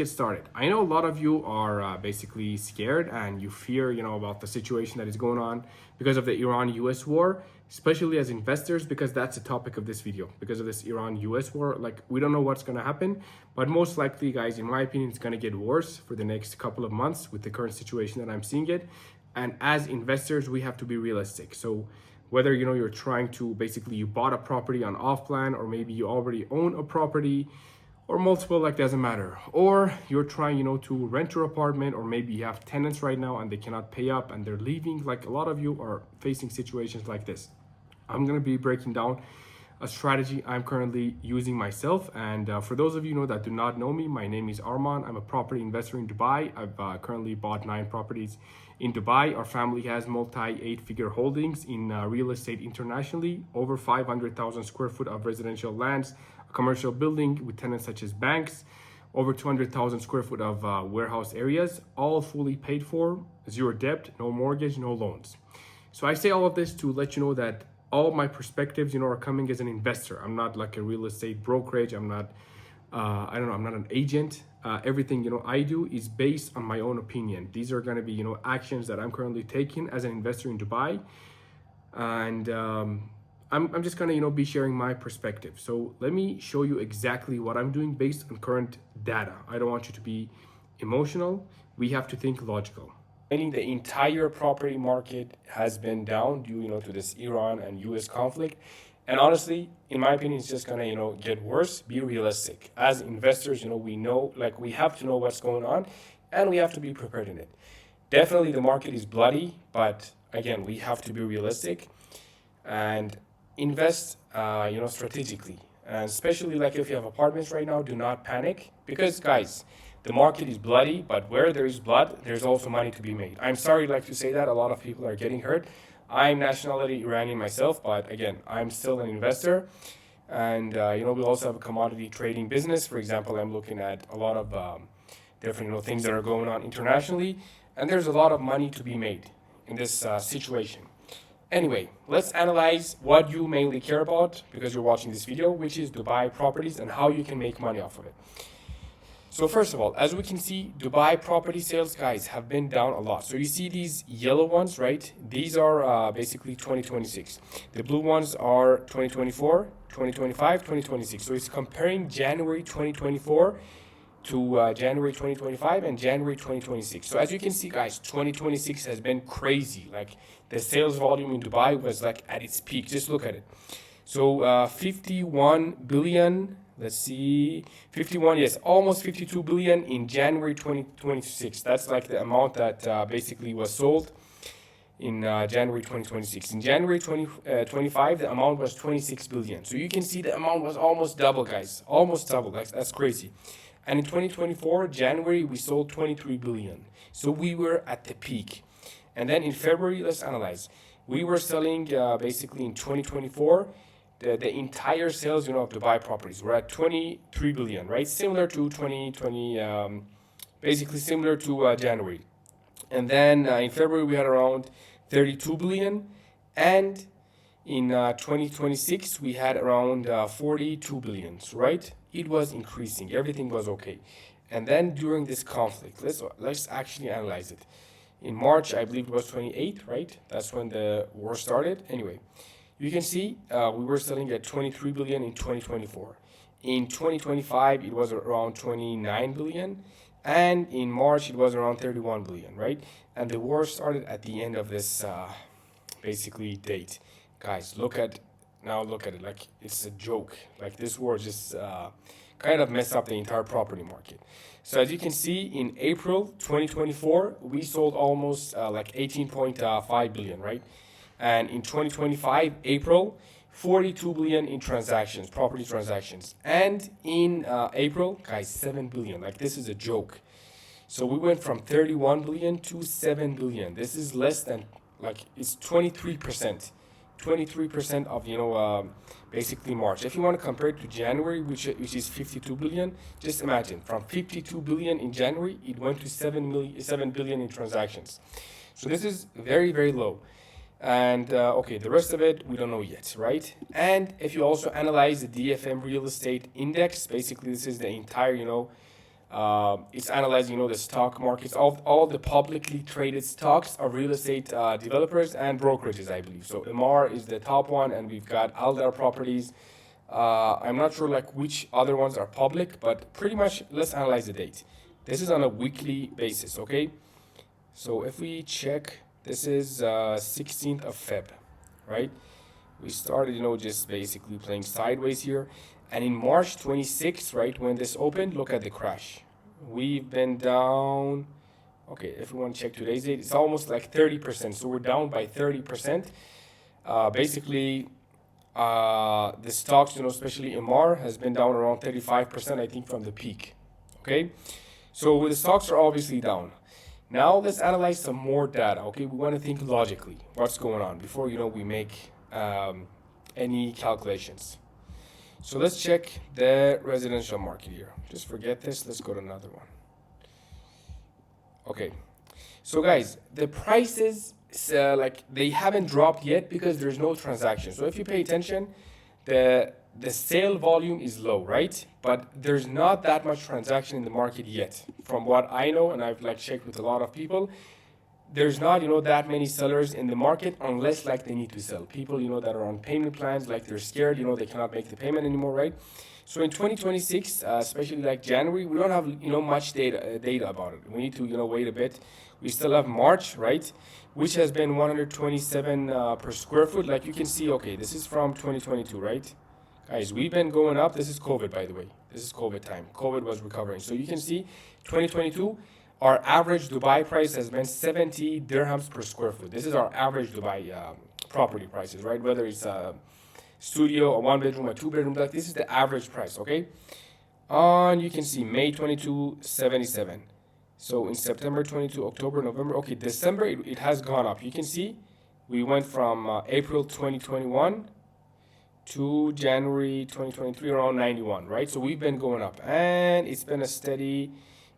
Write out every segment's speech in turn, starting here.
Get started. I know a lot of you are basically scared and you fear, about the situation that is going on because of the Iran-US war, especially as investors, because that's the topic of this video. Because of this Iran-US war, like we don't know what's going to happen, but most likely, guys, in my opinion, it's going to get worse for the next couple of months with the current situation that I'm seeing it. And as investors, we have to be realistic. So whether you're trying to basically you bought a property on off plan, or maybe you already own a property or multiple, like doesn't matter, or you're trying to rent your apartment, or maybe you have tenants right now and they cannot pay up and they're leaving, like a lot of you are facing situations like this. I'm going to be breaking down a strategy I'm currently using myself. And for those of you that do not know me, my name is Arman. I'm a property investor in Dubai. I've currently bought 9 properties in Dubai. Our family has multi 8-figure holdings in real estate internationally, over 500,000 square foot of residential lands, a commercial building with tenants such as banks, over 200,000 square foot of warehouse areas, all fully paid for, zero debt, no mortgage, no loans. So I say all of this to let you know that all my perspectives, are coming as an investor. I'm not like a real estate brokerage. I'm not, I'm not an agent. Everything, I do is based on my own opinion. These are going to be, actions that I'm currently taking as an investor in Dubai. And I'm just going to, be sharing my perspective. So let me show you exactly what I'm doing based on current data. I don't want you to be emotional. We have to think logical. Meaning the entire property market has been down due, to this Iran and US conflict. And honestly, in my opinion, it's just gonna, get worse. Be realistic. As investors, we know, like we have to know what's going on and we have to be prepared in it. Definitely the market is bloody, but again, we have to be realistic and invest, strategically. And especially like if you have apartments right now, do not panic because guys, the market is bloody, but where there is blood, there's also money to be made. I'm sorry like to say that. A lot of people are getting hurt. I'm nationality Iranian myself, but again, I'm still an investor. And, we also have a commodity trading business. For example, I'm looking at a lot of different things that are going on internationally. And there's a lot of money to be made in this situation. Anyway, let's analyze what you mainly care about because you're watching this video, which is Dubai properties and how you can make money off of it. So first of all, as we can see, Dubai property sales, guys, have been down a lot. So you see these yellow ones, right? These are basically 2026. The blue ones are 2024, 2025, 2026. So it's comparing January 2024 to January 2025 and January 2026. So as you can see, guys, 2026 has been crazy. Like the sales volume in Dubai was like at its peak. Just look at it. So 51 billion. Let's see, 51, yes, almost 52 billion in January 2026. That's like the amount that basically was sold in January 2026. In January 2025, the amount was 26 billion. So you can see the amount was almost double, guys, almost double. That's crazy. And in 2024, January, we sold 23 billion. So we were at the peak. And then in February, let's analyze. We were selling basically in 2024, the entire sales, of Dubai properties were at 23 billion, right? Similar to 2020, basically similar to January. And then in February, we had around 32 billion. And in 2026, we had around 42 billion, right? It was increasing. Everything was okay. And then during this conflict, let's actually analyze it. In March, I believe it was 28, right? That's when the war started. Anyway, you can see we were selling at 23 billion in 2024. In 2025, it was around 29 billion. And in March, it was around 31 billion, right? And the war started at the end of this basically date. Guys, look at it. Like it's a joke. Like this war just kind of messed up the entire property market. So as you can see, in April 2024, we sold almost like 18.5 billion, right? And in 2025, April, 42 billion in transactions, property transactions. And in April, guys, 7 billion. Like this is a joke. So we went from 31 billion to 7 billion. This is less than, like, it's 23%. 23% of, basically March. If you want to compare it to January, which is 52 billion, just imagine from 52 billion in January, it went to 7 billion in transactions. So this is very, very low. And okay, the rest of it, we don't know yet, right? And if you also analyze the DFM real estate index, basically this is the entire, It's analyzing, the stock markets, all the publicly traded stocks of real estate developers and brokerages, I believe. So Emar is the top one, and we've got Aldar Properties. I'm not sure like which other ones are public, but pretty much let's analyze the date. This is on a weekly basis, okay? So if we check, this is 16th of Feb, right? We started, just basically playing sideways here. And in March 26th, right, when this opened, look at the crash. We've been down, okay, if we want to check today's date, it's almost like 30%. So we're down by 30%. Basically, the stocks, especially Emar, has been down around 35%, I think, from the peak, okay? So the stocks are obviously down. Now let's analyze some more data, okay? We want to think logically, what's going on before, we make any calculations. So let's check the residential market here. Just forget this. Let's go to another one. Okay. So guys, the prices, like they haven't dropped yet because there's no transaction. So if you pay attention, the sale volume is low, right? But there's not that much transaction in the market yet. From what I know, and I've like checked with a lot of people, there's not, that many sellers in the market unless like they need to sell. People, that are on payment plans, like they're scared, they cannot make the payment anymore, right? So in 2026, especially like January, we don't have, much data about it. We need to, wait a bit. We still have March, right? Which has been 127 per square foot. Like you can see, okay, this is from 2022, right? Guys, we've been going up. This is COVID, by the way. This is COVID time. COVID was recovering. So you can see 2022, our average Dubai price has been 70 dirhams per square foot. This is our average Dubai property prices, right? Whether it's a studio, a one bedroom, a two bedroom, like this is the average price, okay? You can see May 22, 77. So in September 22, October, November, okay, December, it has gone up. You can see we went from April 2021 to January 2023, around 91, right? So we've been going up, and it's been a steady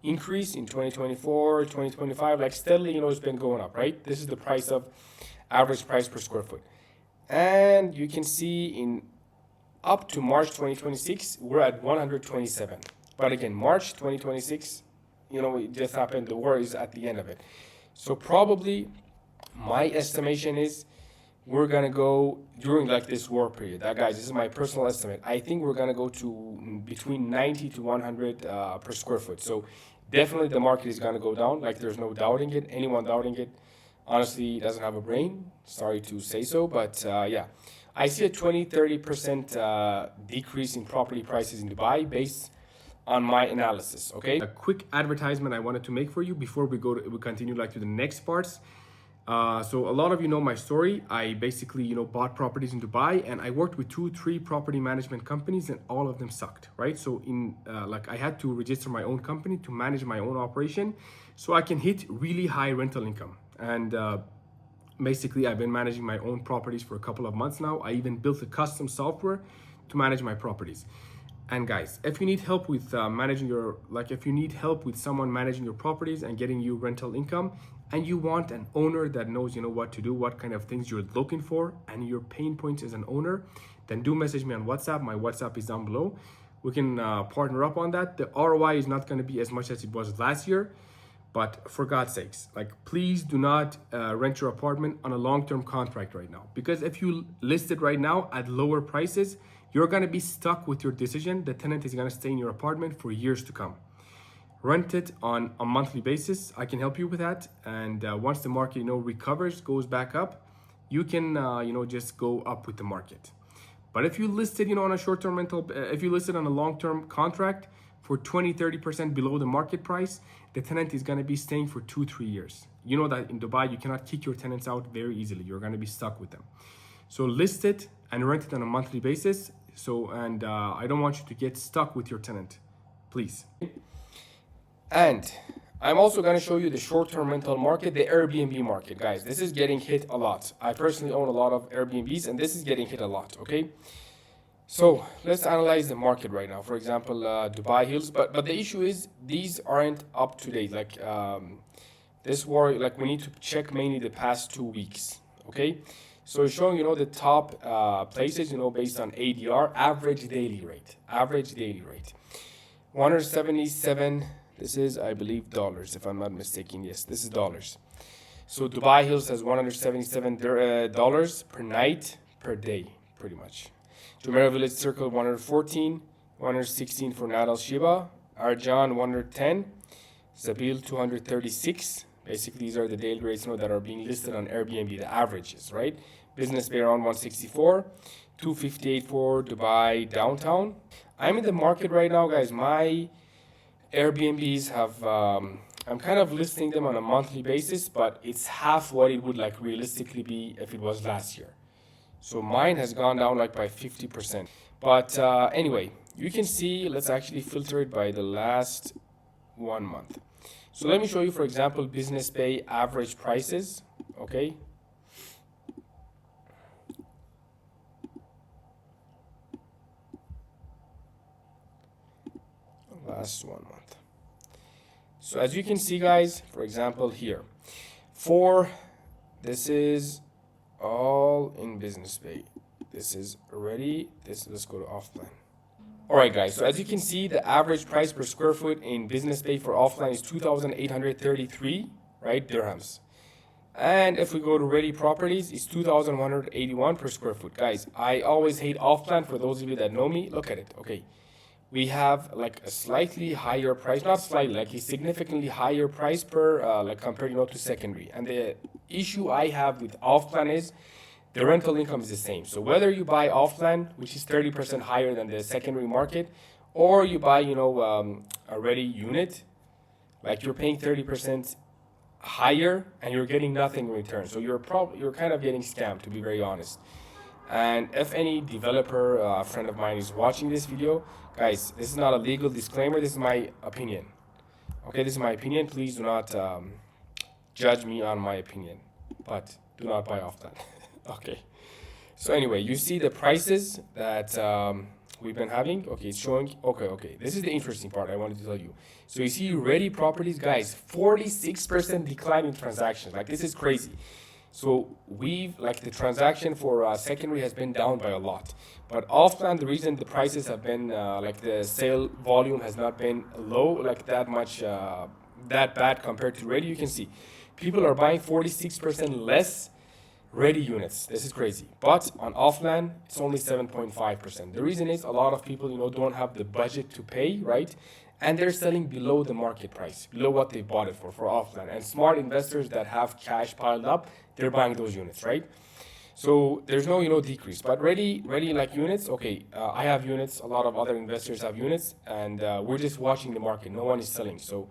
increase in 2024, 2025, like steadily, it's been going up, right? This is the price of average price per square foot. And you can see in up to March 2026, we're at 127. But again, March 2026, it just happened. The war is at the end of it. So probably my estimation is we're going to go during like this war period. Guys, this is my personal estimate. I think we're going to go to between 90 to 100 per square foot. So definitely the market is going to go down. Like there's no doubting it. Anyone doubting it, honestly, doesn't have a brain. Sorry to say so. But yeah, I see a 20-30% decrease in property prices in Dubai based on my analysis, okay? A quick advertisement I wanted to make for you before we continue like to the next parts. So a lot of you know my story. I basically, bought properties in Dubai, and I worked with 2-3 property management companies, and all of them sucked, right? So like I had to register my own company to manage my own operation so I can hit really high rental income. And basically I've been managing my own properties for a couple of months now. I even built a custom software to manage my properties. And guys, if you need help with if you need help with someone managing your properties and getting you rental income, and you want an owner that knows, what to do, what kind of things you're looking for, and your pain points as an owner, then do message me on WhatsApp. My WhatsApp is down below. We can partner up on that. The ROI is not going to be as much as it was last year, but for God's sakes, please do not rent your apartment on a long-term contract right now, because if you list it right now at lower prices, you're going to be stuck with your decision. The tenant is going to stay in your apartment for years to come. Rent it on a monthly basis. I can help you with that. And once the market, recovers, goes back up, you can, just go up with the market. But if you list it, on a short-term rental, if you list it on a long-term contract for 20-30% below the market price, the tenant is going to be staying for 2-3 years. You know that in Dubai, you cannot kick your tenants out very easily. You're going to be stuck with them. So list it and rent it on a monthly basis. I don't want you to get stuck with your tenant, please. And I'm also going to show you the short-term rental market, the Airbnb market. Guys, this is getting hit a lot. I personally own a lot of Airbnbs, and this is getting hit a lot, okay? So let's analyze the market right now. For example, Dubai Hills. But the issue is these aren't up to date. This war, we need to check mainly the past 2 weeks, okay? So it's showing, the top places, based on ADR, average daily rate. 177 This is, I believe, dollars, if I'm not mistaken. Yes, this is dollars. So Dubai Hills has $177 per night per day, pretty much. Jumeirah Village Circle 114, 116 for Nad Al Shiba, Arjan 110, Zabil 236. Basically, these are the daily rates that are being listed on Airbnb, the averages, right? Business Bay around 164, 258 for Dubai downtown. I'm in the market right now, guys. My Airbnbs have, I'm kind of listing them on a monthly basis, but it's half what it would like realistically be if it was last year. So mine has gone down like by 50%. But anyway, you can see, let's actually filter it by the last 1 month. So let me show you, for example, Business Bay average prices, okay? Last 1 month. So as you can see, guys, for example, here, this is all in Business Bay. This is already, let's go to offline. All right, guys, so as you can see, the average price per square foot in Business Bay for offline is 2,833, right, dirhams. And if we go to Ready Properties, it's 2,181 per square foot. Guys, I always hate offline. For those of you that know me, look at it, okay. We have like a slightly higher price, not slightly, like a significantly higher price per, like compared, to secondary. And the issue I have with offline is the rental income is the same. So whether you buy offline, which is 30% higher than the secondary market, or you buy, a ready unit, like you're paying 30% higher and you're getting nothing in return. So you're kind of getting scammed, to be very honest. And if any developer, a friend of mine is watching this video, guys, this is not a legal disclaimer. This is my opinion. Okay, this is my opinion. Please do not judge me on my opinion, but do not buy offline. Okay. So anyway, you see the prices that we've been having. Okay, it's showing. Okay. This is the interesting part I wanted to tell you. So you see Ready Properties, guys, 46% decline in transactions. Like, this is crazy. So the transaction for secondary has been down by a lot. But offline, the reason the prices have been, the sale volume has not been low, like that much, that bad compared to Ready, you can see people are buying 46% less Ready units. This is crazy. But on offline, it's only 7.5%. The reason is a lot of people, don't have the budget to pay, right? And they're selling below the market price, below what they bought it for offline. And smart investors that have cash piled up, they're buying those units, right? So there's no, decrease. But ready like units, okay, I have units, a lot of other investors have units, and we're just watching the market. No one is selling. So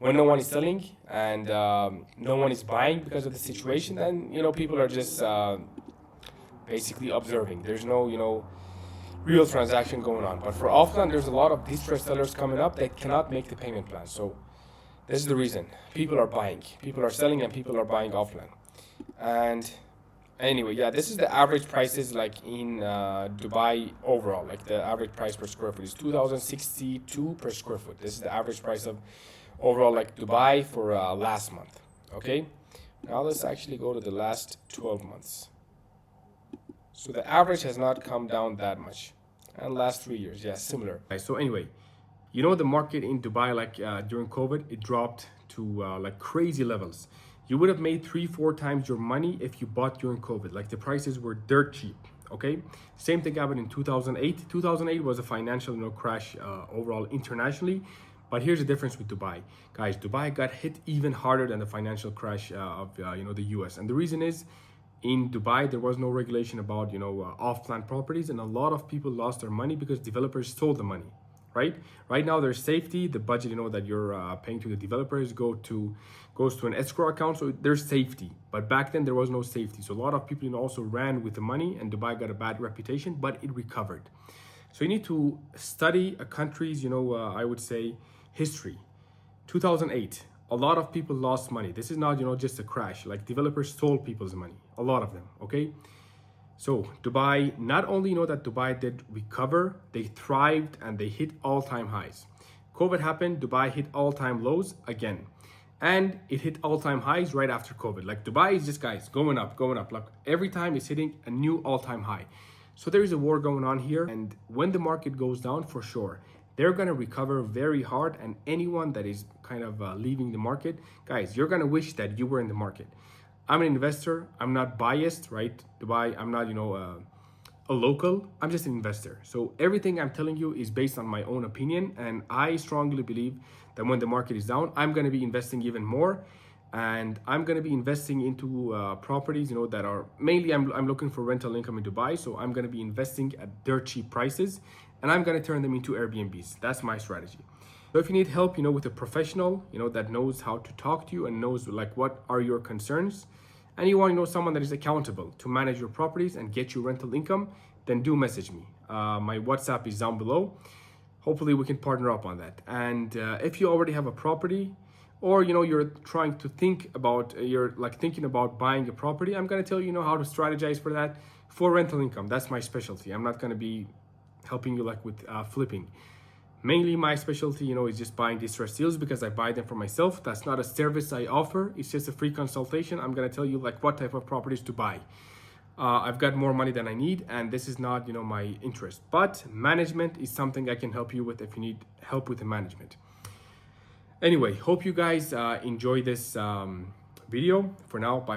when no one is selling and no one is buying because of the situation, then, people are just basically observing. There's no, real transaction going on. But for offline, there's a lot of distressed sellers coming up that cannot make the payment plan. So this is the reason. People are buying. People are selling and people are buying offline. And anyway, yeah, this is the average prices like in Dubai overall. Like the average price per square foot is 2,062 per square foot. This is the average price of overall like Dubai for last month. Okay. Now let's actually go to the last 12 months. So the average has not come down that much. And last 3 years, yeah, similar. So anyway, the market in Dubai, like during COVID, it dropped to like crazy levels. You would have made 3-4 times your money if you bought during COVID. Like the prices were dirt cheap, okay? Same thing happened in 2008. 2008 was a financial crash overall internationally. But here's the difference with Dubai. Guys, Dubai got hit even harder than the financial crash of the US. And the reason is, in Dubai, there was no regulation about, off-plan properties, and a lot of people lost their money because developers stole the money, right? Right now, there's safety. The budget, that you're paying to the developers goes to an escrow account, so there's safety. But back then, there was no safety. So a lot of people, also ran with the money, and Dubai got a bad reputation, but it recovered. So you need to study a country's, I would say, history. 2008. A lot of people lost money. This is not, just a crash. Like developers stole people's money, a lot of them, okay? So Dubai, not only that Dubai did recover, they thrived and they hit all-time highs. COVID happened, Dubai hit all-time lows again. And it hit all-time highs right after COVID. Like Dubai is just, guys, going up. Like every time it's hitting a new all-time high. So there is a war going on here. And when the market goes down, for sure, they're going to recover very hard. And anyone that is kind of leaving the market, guys, you're going to wish that you were in the market. I'm an investor. I'm not biased, right? Dubai, I'm not, a local. I'm just an investor. So everything I'm telling you is based on my own opinion. And I strongly believe that when the market is down, I'm going to be investing even more. And I'm going to be investing into properties, that are mainly, I'm looking for rental income in Dubai. So I'm going to be investing at dirt cheap prices, and I'm going to turn them into Airbnbs. That's my strategy. So if you need help, with a professional, that knows how to talk to you and knows like what are your concerns, and you want someone that is accountable to manage your properties and get you rental income, then do message me. My WhatsApp is down below. Hopefully we can partner up on that. And if you already have a property, or you're trying to think about, you're like thinking about buying a property, I'm going to tell you how to strategize for that, for rental income. That's my specialty. I'm not going to be helping you like with flipping. Mainly my specialty, is just buying distressed deals because I buy them for myself. That's not a service I offer. It's just a free consultation. I'm going to tell you like what type of properties to buy. I've got more money than I need, and this is not, my interest. But management is something I can help you with if you need help with the management. Anyway, hope you guys enjoy this video. For now, bye.